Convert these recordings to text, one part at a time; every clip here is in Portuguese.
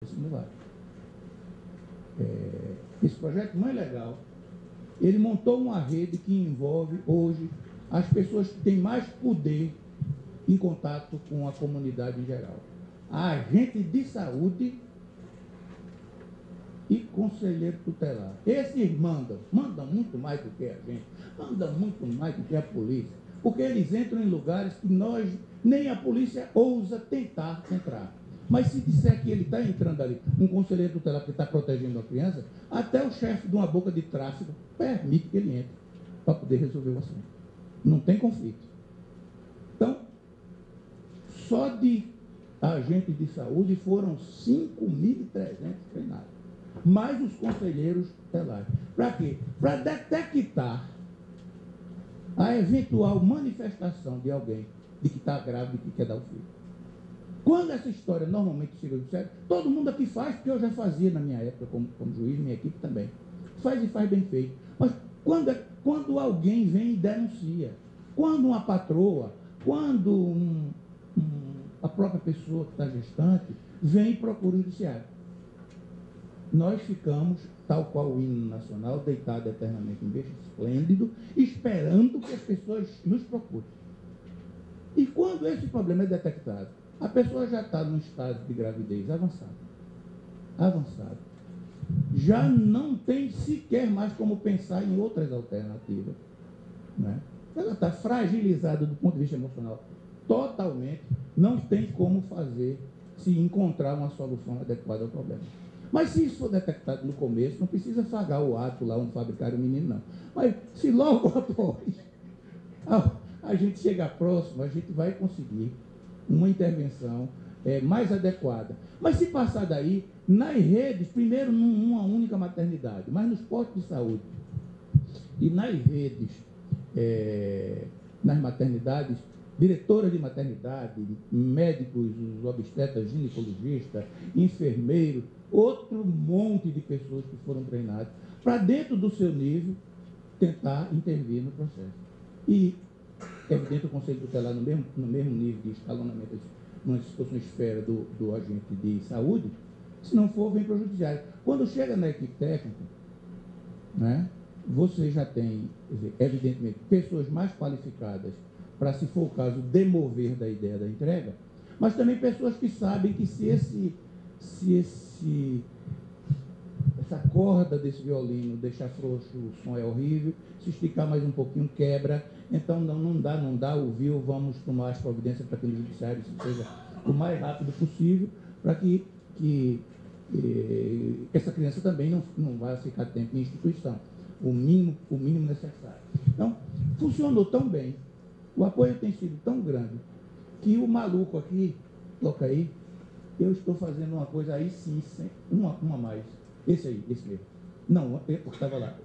simular. Esse projeto Mãe Legal, ele montou uma rede que envolve hoje as pessoas que têm mais poder em contato com a comunidade em geral. A agente de saúde e conselheiro tutelar. Esses mandam muito mais do que a gente, mandam muito mais do que a polícia, porque eles entram em lugares que nem a polícia ousa tentar entrar. Mas se disser que ele está entrando ali, um conselheiro tutelar que está protegendo a criança, até o chefe de uma boca de tráfico permite que ele entre para poder resolver o assunto. Não tem conflito. Então, só de agentes de saúde foram 5.300 treinados, mais os conselheiros tutelares. Para quê? Para detectar a eventual manifestação de alguém de que está grávida e que quer dar o filho. Quando essa história normalmente chega do sério, todo mundo aqui faz, porque eu já fazia na minha época como juiz, minha equipe também. Faz e faz bem feito. Mas quando alguém vem e denuncia, quando uma patroa, quando a própria pessoa que está gestante vem e procura o judiciário, nós ficamos, tal qual o hino nacional, deitado eternamente em berço esplêndido, esperando que as pessoas nos procurem. E quando esse problema é detectado, a pessoa já está num estado de gravidez avançado, já não tem sequer mais como pensar em outras alternativas, né? Ela está fragilizada do ponto de vista emocional totalmente, não tem como se encontrar uma solução adequada ao problema. Mas se isso for detectado no começo, não precisa pagar o ato lá onde fabricaram o menino, não. Mas se logo após a gente chegar próximo, a gente vai conseguir uma intervenção mais adequada. Mas se passar daí, nas redes, primeiro numa única maternidade, mas nos postos de saúde e nas redes, nas maternidades, diretoras de maternidade, médicos, obstetras, ginecologistas, enfermeiros, outro monte de pessoas que foram treinadas, para dentro do seu nível, tentar intervir no processo. E, evidente, o Conselho Tutelar, no mesmo nível de escalonamento, se fosse uma esfera do agente de saúde, se não for, vem para o judiciário. Quando chega na equipe técnica, né, você já tem, evidentemente, pessoas mais qualificadas para, se for o caso, demover da ideia da entrega, mas também pessoas que sabem que se essa corda desse violino deixar frouxo, o som é horrível, se esticar mais um pouquinho, quebra, então não dá, ouviu, vamos tomar as providências para que no judiciário isso seja o mais rápido possível, para que essa criança também não vai ficar tempo em instituição, o mínimo necessário. Então, funcionou tão bem, o apoio tem sido tão grande, que o maluco aqui, toca aí, eu estou fazendo uma coisa aí sim, uma a mais. Esse mesmo. Não, eu estava lá.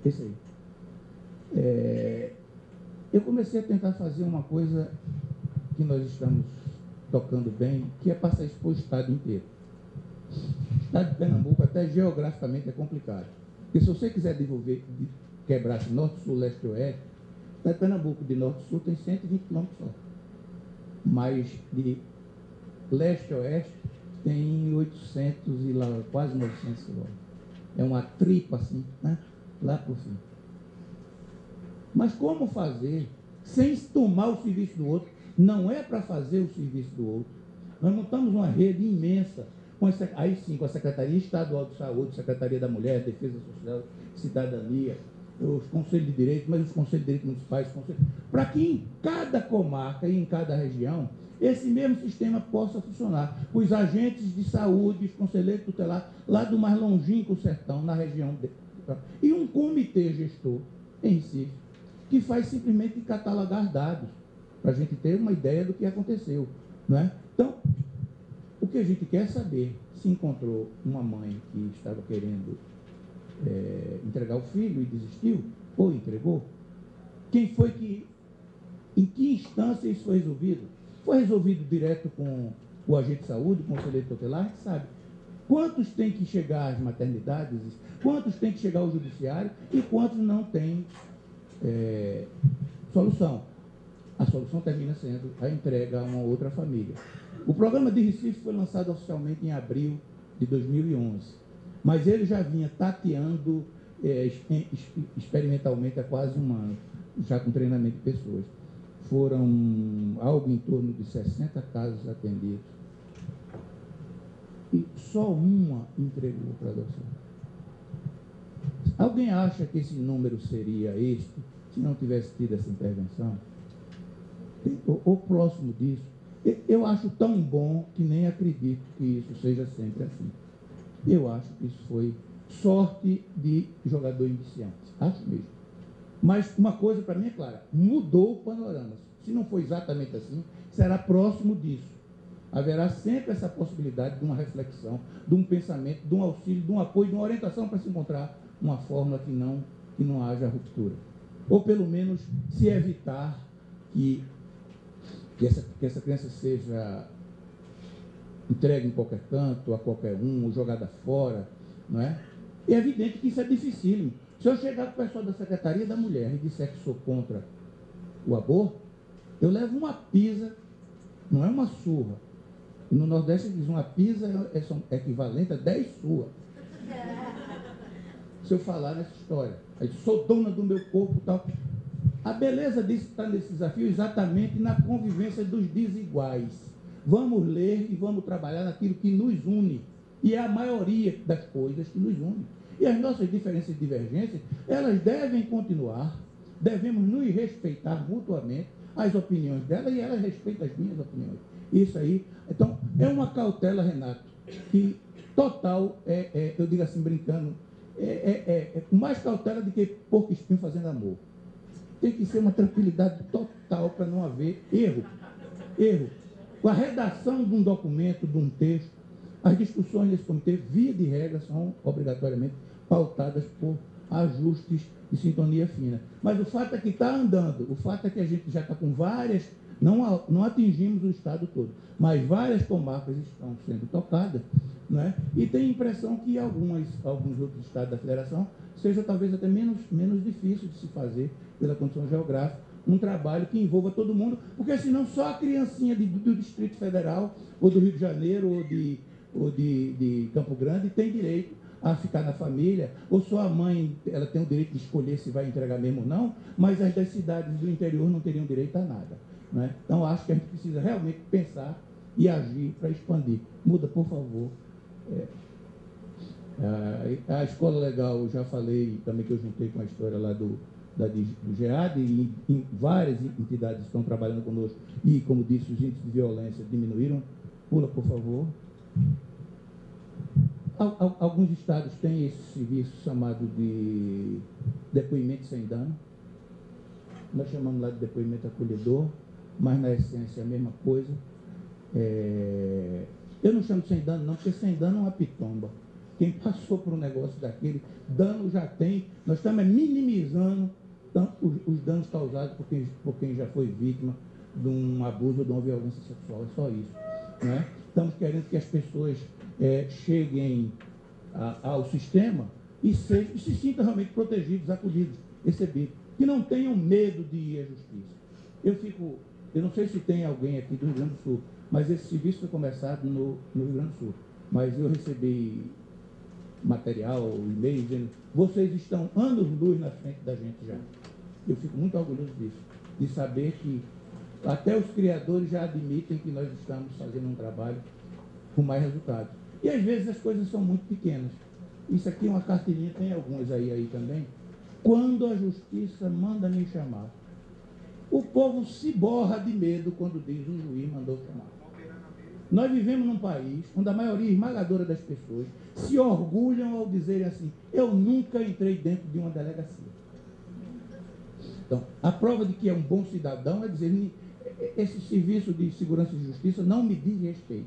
Esse aí. Eu comecei a tentar fazer uma coisa que nós estamos tocando bem, que é passar isso para o estado inteiro. O estado de Pernambuco, até geograficamente, é complicado. Porque se você quiser quebrar norte, sul, leste e oeste, o estado de Pernambuco, de norte a sul, tem 120 quilômetros só. Mas de leste a oeste, tem 800 e lá, quase 900 quilômetros. É uma tripa assim, né? Lá por fim. Mas como fazer sem tomar o serviço do outro? Não é para fazer o serviço do outro. Nós montamos uma rede imensa, aí sim, com a Secretaria Estadual de Saúde, Secretaria da Mulher, Defesa Social, Cidadania, os Conselhos de Direito, mas os Conselhos de Direito Municipais, para que em cada comarca e em cada região, esse mesmo sistema possa funcionar. Os agentes de saúde, os conselheiros tutelares, lá do mais longínquo sertão, na região e um comitê gestor em Recife, que faz simplesmente catalogar dados, para a gente ter uma ideia do que aconteceu. Não é? Então, o que a gente quer é saber se encontrou uma mãe que estava querendo entregar o filho e desistiu, ou entregou. Quem foi em que instância isso foi resolvido? Foi resolvido direto com o agente de saúde, com o conselheiro tutelar, a gente sabe. Quantos tem que chegar às maternidades, quantos tem que chegar ao judiciário e quantos não tem solução. A solução termina sendo a entrega a uma outra família. O programa de Recife foi lançado oficialmente em abril de 2011, mas ele já vinha tateando experimentalmente há quase um ano, já com treinamento de pessoas. Foram algo em torno de 60 casos atendidos. E só uma entregou para adoção. Alguém acha que esse número seria este se não tivesse tido essa intervenção? Ou próximo disso? Eu acho tão bom que nem acredito que isso seja sempre assim. Eu acho que isso foi sorte de jogador iniciante. Acho mesmo. Mas uma coisa para mim é clara, mudou o panorama. Se não for exatamente assim, será próximo disso. Haverá sempre essa possibilidade de uma reflexão, de um pensamento, de um auxílio, de um apoio, de uma orientação para se encontrar uma fórmula que não haja ruptura. Ou pelo menos se evitar que essa criança seja entregue em qualquer canto, a qualquer um, ou jogada fora, não é? É evidente que isso é dificílimo. Se eu chegar com o pessoal da Secretaria da Mulher e disser que sou contra o aborto, eu levo uma pisa, não é uma surra. E no Nordeste diz uma pisa é equivalente a 10 surras. Se eu falar nessa história, aí sou dona do meu corpo e tal. A beleza disso está nesse desafio exatamente na convivência dos desiguais. Vamos ler e vamos trabalhar naquilo que nos une. E é a maioria das coisas que nos une. E as nossas diferenças e divergências, elas devem continuar, devemos nos respeitar mutuamente, as opiniões dela e elas respeitam as minhas opiniões. Isso aí, então, é uma cautela, Renato, que total, eu digo assim, brincando, com mais cautela do que porco espinho fazendo amor. Tem que ser uma tranquilidade total para não haver erro. Erro. Com a redação de um documento, de um texto, as discussões desse comitê, via de regra, são obrigatoriamente pautadas por ajustes de sintonia fina. Mas o fato é que está andando, o fato é que a gente já está com várias, não atingimos o estado todo, mas várias comarcas estão sendo tocadas, né? E tem a impressão que alguns outros estados da federação seja talvez até menos difícil de se fazer pela condição geográfica, um trabalho que envolva todo mundo, porque senão só a criancinha do Distrito Federal, ou do Rio de Janeiro, ou de Campo Grande, tem direito a ficar na família, ou só a mãe, ela tem o direito de escolher se vai entregar mesmo ou não, mas as das cidades do interior não teriam direito a nada, né? Então, acho que a gente precisa realmente pensar e agir para expandir. Muda, por favor. A escola legal, eu já falei também que eu juntei com a história lá do GEAD, e várias entidades estão trabalhando conosco, e, como disse, os índices de violência diminuíram. Pula, por favor. Alguns estados têm esse serviço chamado de depoimento sem dano. Nós chamamos lá de depoimento acolhedor, mas na essência é a mesma coisa. Eu não chamo de sem dano, não, porque sem dano é uma pitomba. Quem passou por um negócio daquele, dano já tem. Nós estamos minimizando os danos causados por quem já foi vítima de um abuso ou de uma violência sexual. É só isso, né? Estamos querendo que as pessoas cheguem ao sistema e se sintam realmente protegidos, acolhidos, recebidos. Que não tenham medo de ir à justiça. Eu não sei se tem alguém aqui do Rio Grande do Sul, mas esse serviço foi começado no Rio Grande do Sul. Mas eu recebi material, e-mail, dizendo: vocês estão anos-luz na frente da gente já. Eu fico muito orgulhoso disso, de saber que até os criadores já admitem que nós estamos fazendo um trabalho com mais resultados. E às vezes as coisas são muito pequenas. Isso aqui é uma carteirinha, tem algumas aí também. Quando a justiça manda me chamar, o povo se borra de medo quando diz: o juiz mandou chamar. Nós vivemos num país onde a maioria esmagadora das pessoas se orgulham ao dizerem assim: eu nunca entrei dentro de uma delegacia. Então, a prova de que é um bom cidadão é dizer: esse serviço de segurança e justiça não me diz respeito.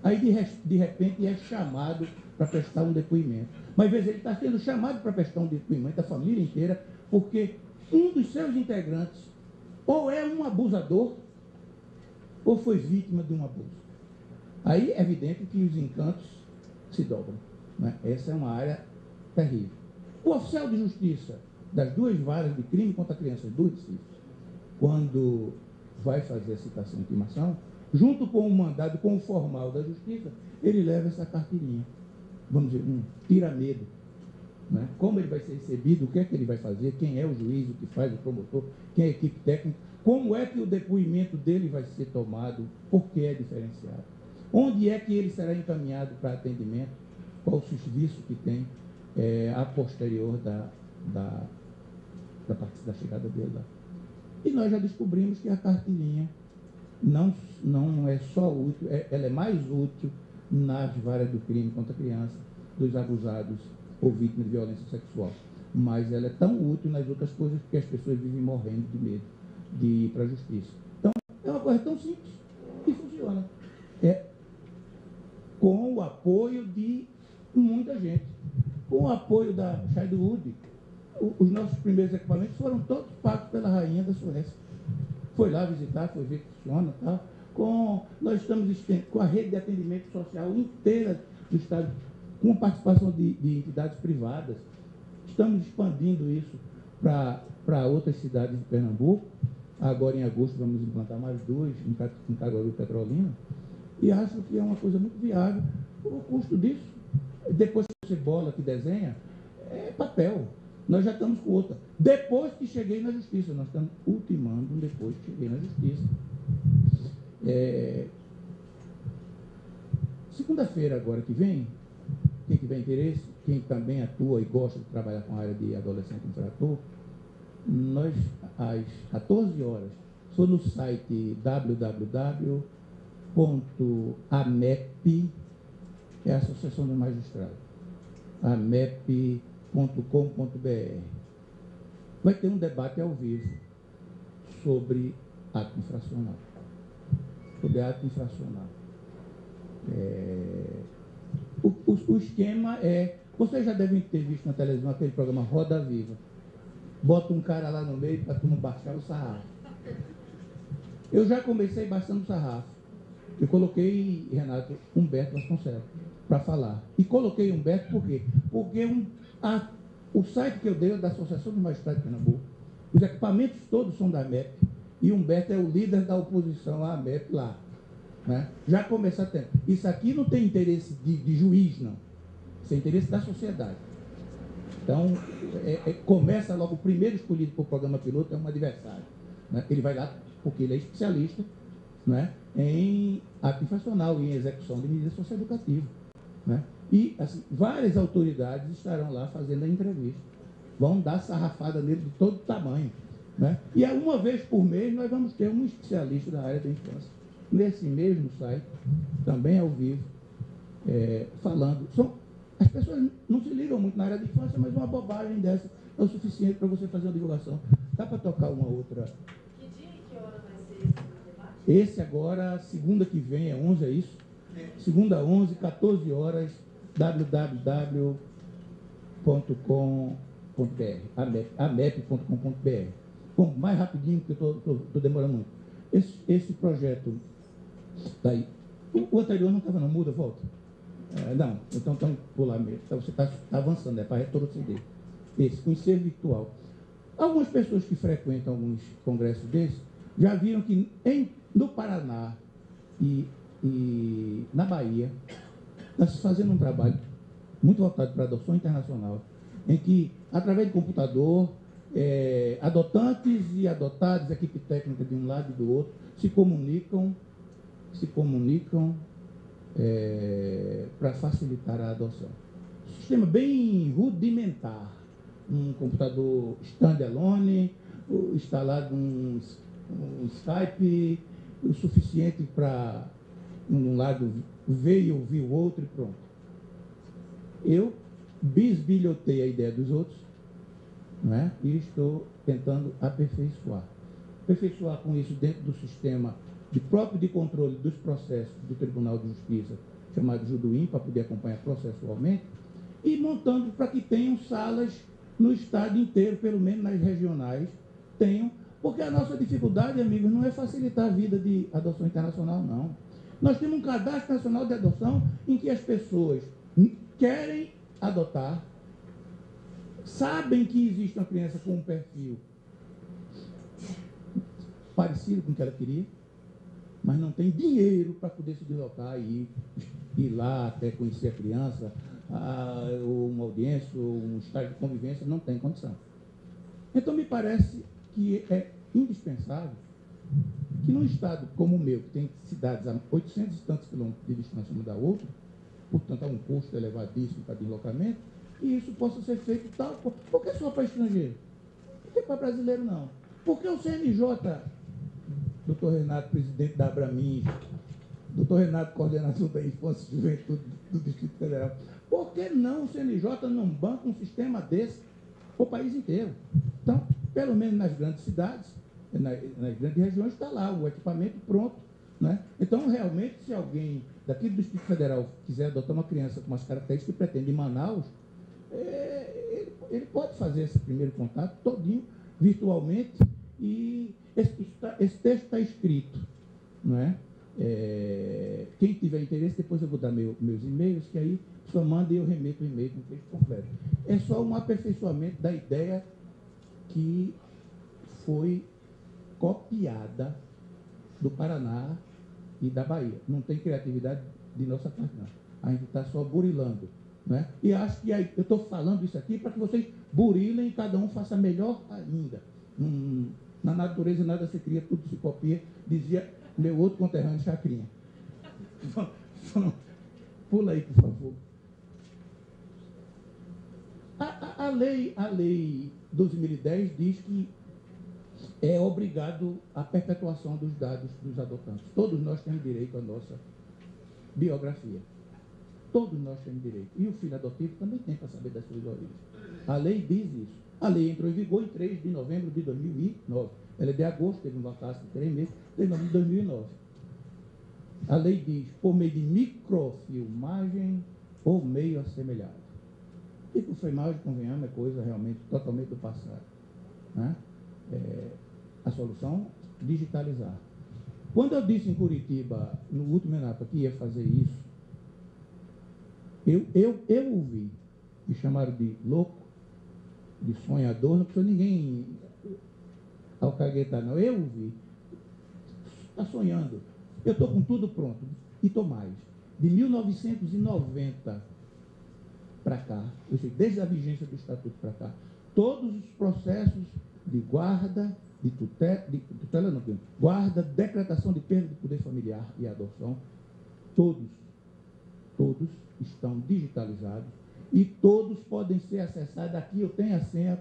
Aí, de repente, é chamado para prestar um depoimento. Mas, às vezes, ele está sendo chamado para prestar um depoimento, a família inteira, porque um dos seus integrantes ou é um abusador ou foi vítima de um abuso. Aí é evidente que os encantos se dobram, né? Essa é uma área terrível. O oficial de justiça das duas varas de crime contra crianças do Recife, quando vai fazer a citação e intimação, junto com o mandado, com o formal da justiça, ele leva essa carteirinha. Vamos dizer, tira-medo. Né? Como ele vai ser recebido, o que é que ele vai fazer, quem é o juiz, o que faz, o promotor, quem é a equipe técnica, como é que o depoimento dele vai ser tomado, por que é diferenciado, onde é que ele será encaminhado para atendimento, qual o serviço que tem a posterior da chegada dele lá. E nós já descobrimos que a carteirinha não é só útil, ela é mais útil nas varas do crime contra a criança, dos abusados ou vítimas de violência sexual. Mas ela é tão útil nas outras coisas porque as pessoas vivem morrendo de medo de ir para a justiça. Então, é uma coisa tão simples e funciona. Com o apoio de muita gente. Com o apoio da Scheidwood, os nossos primeiros equipamentos foram todos pagos pela rainha da Suécia. Foi lá visitar, foi ver que funciona e tal. Nós estamos com a rede de atendimento social inteira do Estado, com participação de entidades privadas. Estamos expandindo isso para outras cidades de Pernambuco. Agora, em agosto, vamos implantar mais duas, em Caruaru e Petrolina. E acho que é uma coisa muito viável. O custo disso, depois que você bola, que desenha, é papel. Nós já estamos com outra. Depois que cheguei na justiça, nós estamos ultimando depois que cheguei na justiça. Segunda-feira agora que vem, quem tiver interesse, quem também atua e gosta de trabalhar com a área de adolescente infrator, nós, às 14 horas, sou no site www.amep, é a Associação dos Magistrados, amep.com.br. Vai ter um debate ao vivo sobre ato infracional. Sobre ato infracional. O esquema vocês já devem ter visto na televisão aquele programa Roda Viva. Bota um cara lá no meio para tu não baixar o sarrafo. Eu já comecei baixando o sarrafo. Eu coloquei, Renato, Humberto Vasconcelos para falar. E coloquei Humberto por quê? Porque o site que eu dei é da Associação dos Magistrados de Pernambuco. Os equipamentos todos são da AMEP. E Humberto é o líder da oposição à AMEP lá. Né? Já começa a ter. Isso aqui não tem interesse de juiz, não. Isso é interesse da sociedade. Então, começa logo, o primeiro escolhido para o programa piloto é um adversário. Né? Ele vai lá porque ele é especialista, né, em ato infracional e em execução de medidas socioeducativas. Né? E assim, várias autoridades estarão lá fazendo a entrevista. Vão dar sarrafada nele de todo tamanho. Né? E uma vez por mês nós vamos ter um especialista da área da infância. Nesse mesmo site, também ao vivo, falando. As pessoas não se ligam muito na área de infância, mas uma bobagem dessa é o suficiente para você fazer uma divulgação. Dá para tocar uma outra. Que dia e que hora vai ser esse debate? Esse agora, segunda que vem, é 11, é isso? Segunda, 11, 14 horas, www.com.br, amep.com.br. Bom, mais rapidinho, porque eu estou demorando muito. Esse projeto está aí. O anterior não estava, não, muda, volta. Não, então por lá mesmo. Então, você está avançando, para retroceder. Esse, com ser virtual. Algumas pessoas que frequentam alguns congressos desses já viram que no Paraná e na Bahia está se fazendo um trabalho muito voltado para a adoção internacional, em que, através de computador, adotantes e adotados, equipe técnica de um lado e do outro, se comunicam para facilitar a adoção. Sistema bem rudimentar. Um computador standalone, instalado um Skype, o suficiente para um lado ver e ouvir o outro e pronto. Eu bisbilhotei a ideia dos outros, né, e estou tentando aperfeiçoar. Aperfeiçoar com isso dentro do sistema próprio de controle dos processos do Tribunal de Justiça, chamado Juduim, para poder acompanhar processualmente, e montando para que tenham salas no estado inteiro, pelo menos nas regionais, tenham, porque a nossa dificuldade, amigos, não é facilitar a vida de adoção internacional, não. Nós temos um cadastro nacional de adoção em que as pessoas querem adotar, sabem que existe uma criança com um perfil parecido com o que ela queria, mas não tem dinheiro para poder se deslocar e ir lá até conhecer a criança, ou uma audiência, ou um estágio de convivência, não tem condição. Então, me parece que é indispensável que num estado como o meu, que tem cidades a 800 e tantos quilômetros de distância uma da outra, portanto, há um custo elevadíssimo para deslocamento, e isso possa ser feito tal. Por que só para estrangeiro? Por que para brasileiro não? Por que o CNJ, doutor Renato, presidente da Abramin, doutor Renato, coordenador da Infância e Juventude do Distrito Federal, por que não o CNJ não banca um sistema desse para o país inteiro? Então, pelo menos nas grandes cidades, nas grandes regiões, está lá o equipamento pronto. Né? Então, realmente, se alguém daqui do Distrito Federal quiser adotar uma criança com as características que pretende em Manaus, ele pode fazer esse primeiro contato todinho, virtualmente, e esse texto está escrito. Não é? Quem tiver interesse, depois eu vou dar meus e-mails, que aí só manda e eu remeto o e-mail com o texto completo. É só um aperfeiçoamento da ideia que foi copiada do Paraná e da Bahia. Não tem criatividade de nossa parte, não. A gente está só burilando. Né? E acho que eu estou falando isso aqui para que vocês burilem e cada um faça melhor ainda. Na natureza nada se cria, tudo se copia, dizia meu outro conterrâneo Chacrinha. Pula aí, por favor. A lei 12.010 diz que é obrigado a perpetuação dos dados dos adotantes. Todos nós temos direito à nossa biografia. Todos nós temos direito. E o filho adotivo também tem para saber das suas origens. A lei diz isso. A lei entrou em vigor em 3 de novembro de 2009. Ela é de agosto, teve um vacácio de 3 meses, de 2009. A lei diz, por meio de microfilmagem ou meio assemelhado. Microfilmagem, convenhamos, é coisa realmente totalmente do passado. Né? A solução, digitalizar. Quando eu disse em Curitiba, no último ENAPA, que ia fazer isso, eu ouvi, me chamaram de louco, de sonhador, não precisa ninguém alcaguetar, não. Eu ouvi. Está sonhando. Eu estou com tudo pronto, e estou mais. De 1990 para cá, eu sei, desde a vigência do Estatuto para cá, todos os processos de guarda, de tutela não, guarda, decretação de perda de poder familiar e adoção, todos estão digitalizados e todos podem ser acessados. Aqui eu tenho a senha,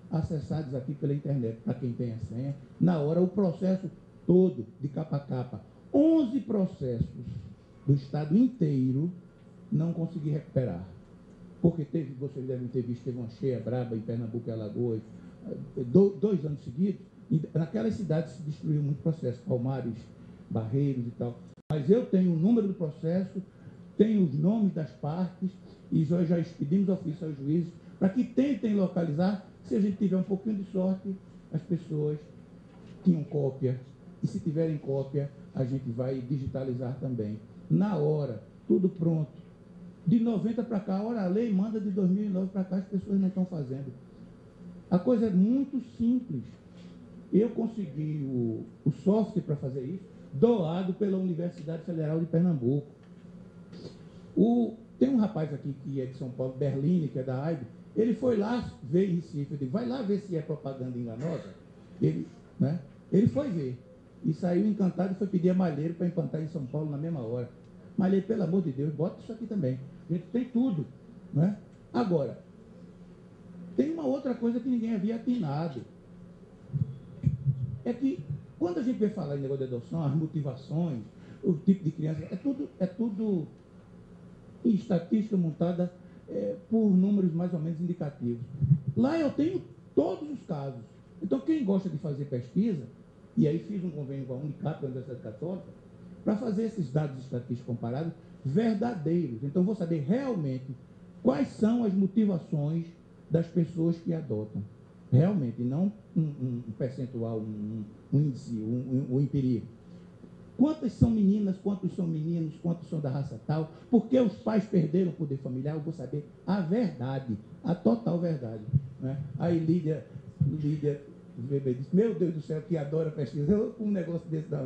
acessados aqui pela internet, para quem tem a senha, na hora, o processo todo, de capa a capa. 11 processos do Estado inteiro não consegui recuperar. Porque vocês devem ter visto, teve uma cheia braba em Pernambuco e Alagoas, 2 anos seguidos, e naquelas cidades se destruiu muito processo, Palmares, Barreiros e tal. Mas eu tenho o número do processo, tenho os nomes das partes, e já expedimos ofício aos juízes, para que tentem localizar, se a gente tiver um pouquinho de sorte, as pessoas tinham cópia, e se tiverem cópia, a gente vai digitalizar também. Na hora, tudo pronto. De 90 para cá, ora, a lei manda de 2009 para cá, as pessoas não estão fazendo. A coisa é muito simples. Eu consegui o software para fazer isso, doado pela Universidade Federal de Pernambuco. Tem um rapaz aqui que é de São Paulo, Berline, que é da AIB, ele foi lá ver em Recife, eu digo, vai lá ver se é propaganda enganosa. Ele foi ver, e saiu encantado e foi pedir a Malheiro para implantar em São Paulo na mesma hora. Malheiro, pelo amor de Deus, bota isso aqui também. A gente tem tudo. Né? Agora, tem uma outra coisa que ninguém havia atinado. É que, quando a gente vai falar em negócio de adoção, as motivações, o tipo de criança, é tudo em estatística montada por números mais ou menos indicativos. Lá eu tenho todos os casos. Então, quem gosta de fazer pesquisa, e aí fiz um convênio com a Unicap, a Universidade Católica, para fazer esses dados estatísticos comparados verdadeiros. Então, vou saber realmente quais são as motivações das pessoas que adotam. Realmente, não um percentual, um índice, um empírico. Quantas são meninas, quantos são meninos, quantos são da raça tal, por que os pais perderam o poder familiar, eu vou saber a verdade, a total verdade. Né? Aí Lídia Weber disse, meu Deus do céu, que adora pesquisa, um negócio desse da